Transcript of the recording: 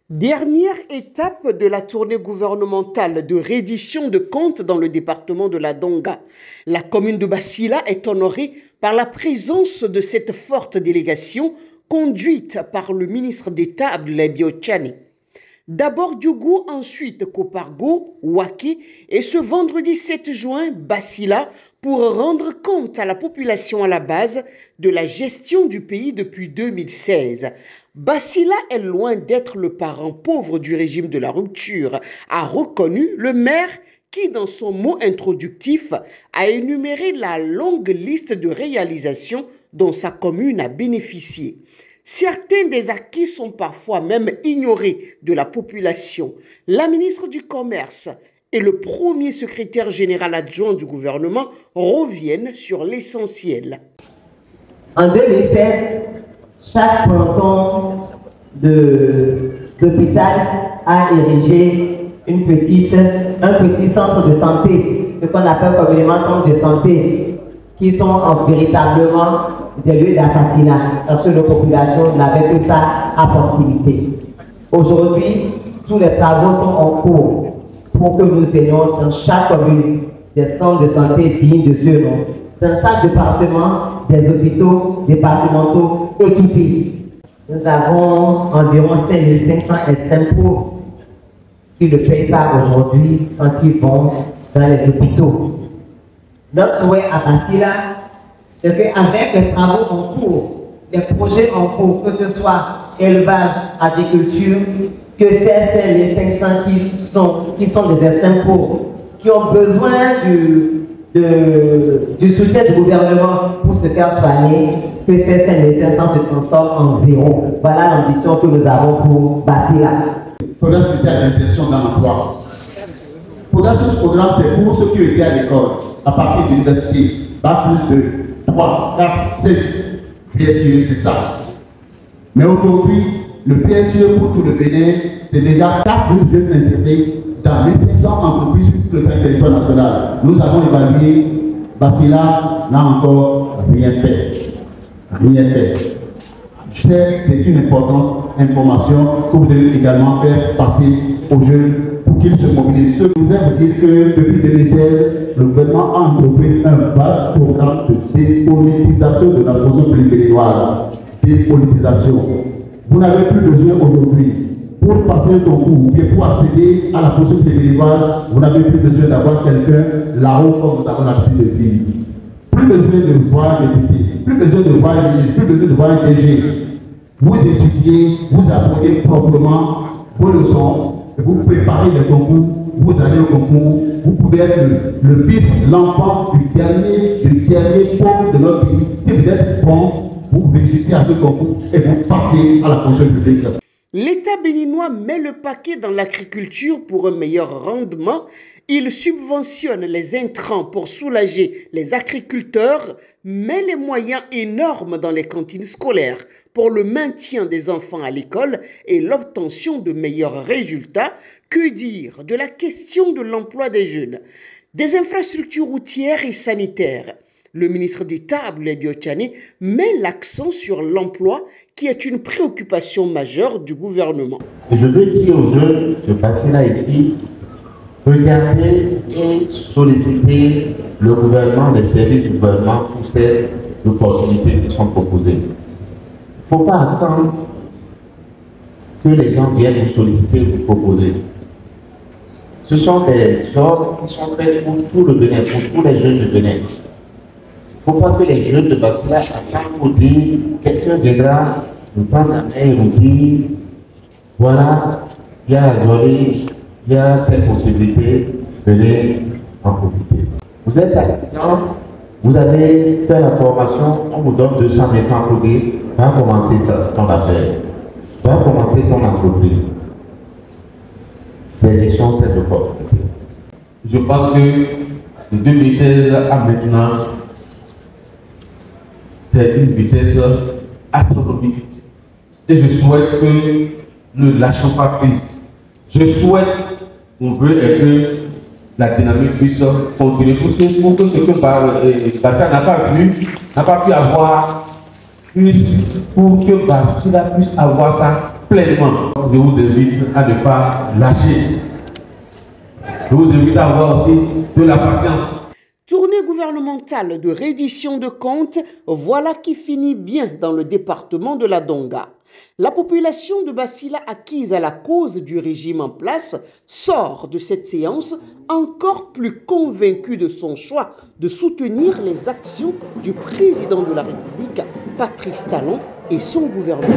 Dernière étape de la tournée gouvernementale de reddition de comptes dans le département de la Donga. La commune de Bassila est honorée par la présence de cette forte délégation conduite par le ministre d'État Abdoulaye Biotchane. D'abord Djougou, ensuite Kopargo, Waki et ce vendredi 7 juin, Bassila pour rendre compte à la population à la base de la gestion du pays depuis 2016. Bassila est loin d'être le parent pauvre du régime de la rupture, a reconnu le maire qui, dans son mot introductif, a énuméré la longue liste de réalisations dont sa commune a bénéficié. Certains des acquis sont parfois même ignorés de la population. La ministre du Commerce et le premier secrétaire général adjoint du gouvernement reviennent sur l'essentiel. En 2016, chaque canton d'hôpital a érigé un petit centre de santé, ce qu'on appelle communément centre de santé, qui sont véritablement des lieux d'assassinat, parce que nos populations n'avaient que ça à proximité. Aujourd'hui, tous les travaux sont en cours pour que nous ayons dans chaque commune des centres de santé dignes de ce nom. Dans chaque département, des hôpitaux départementaux équipés. Nous avons environ 5500 extrêmes pauvres qui ne payent pas aujourd'hui quand ils vont dans les hôpitaux. Notre souhait à Bassila, c'est qu'avec les travaux en cours, les projets en cours, que ce soit élevage, agriculture, que ces 5500 qui sont des extrêmes pauvres, qui ont besoin du soutien du gouvernement pour se faire soigner, que ces 5500 se transforment en zéro. Voilà l'ambition que nous avons pour Bassila. Programme spécial d'insertion dans l'emploi. Ce programme, c'est pour ceux qui étaient à l'école, à partir de l'université, Bac plus 2, 3, 4, 7, PSE, c'est ça. Mais aujourd'hui, le PSE pour tout le Bénin, c'est déjà 4 jeunes inscrits dans 1700 entreprises sur le territoire national. Nous avons évalué, Bassila n'a encore rien fait. Rien fait. Je sais que c'est une information que vous devez également faire passer aux jeunes pour qu'ils se mobilisent. Je voudrais vous dire que depuis 2016, le gouvernement a entrepris un vaste programme de dépolitisation de la fonction béninoise. Dépolitisation. Vous n'avez plus besoin aujourd'hui, pour passer un concours ou bien pour accéder à la fonction béninoise, vous n'avez plus besoin d'avoir quelqu'un là-haut comme nous avons l'habitude de vivre. Plus besoin de voir des députés, plus besoin de voir les ministres, plus besoin de voir un DG. Vous étudiez, vous apprenez proprement vos leçons, vous préparez les concours, vous allez au concours, vous pouvez être le fils, l'enfant du dernier pauvre de notre pays. Si vous êtes bon, vous bénéficiez à ce concours et vous passez à la fonction publique. L'État béninois met le paquet dans l'agriculture pour un meilleur rendement. Il subventionne les intrants pour soulager les agriculteurs, met les moyens énormes dans les cantines scolaires pour le maintien des enfants à l'école et l'obtention de meilleurs résultats. Que dire de la question de l'emploi des jeunes, des infrastructures routières et sanitaires? Le ministre d'État Abdoulaye Biotchane met l'accent sur l'emploi qui est une préoccupation majeure du gouvernement. Et je veux dire aux jeunes de passer là ici, regardez et solliciter le gouvernement, les services du gouvernement pour ces opportunités qui sont proposées. Il ne faut pas attendre que les gens viennent vous solliciter ou vous proposer. Ce sont des offres qui sont faites pour tout le Bénin, pour tous les jeunes du Bénin. Il ne faut pas que les jeunes de Bassila attendent pour dire, quelqu'un viendra nous prendre la main et nous dire, voilà, il y a Jolie, il y a cette possibilité, venez en profiter. Vous êtes artisan, vous avez fait la formation, on vous donne 200 000 francs pour dire, va commencer ton affaire, va commencer ton entreprise. Saisissons cette opportunité. Je pense que de 2016 à maintenant, c'est une vitesse astronomique. Et je souhaite que nous ne lâchons pas prise. Je souhaite, on veut, et que la dynamique puisse continuer. Pour que ce que Bassila n'a pas pu avoir, pour que Bassila puisse avoir ça pleinement. Donc, je vous invite à ne pas lâcher. Je vous invite à avoir aussi de la patience. Tournée gouvernementale de reddition de comptes, voilà qui finit bien dans le département de la Donga. La population de Basila, acquise à la cause du régime en place, sort de cette séance encore plus convaincue de son choix de soutenir les actions du président de la République, Patrice Talon, et son gouvernement.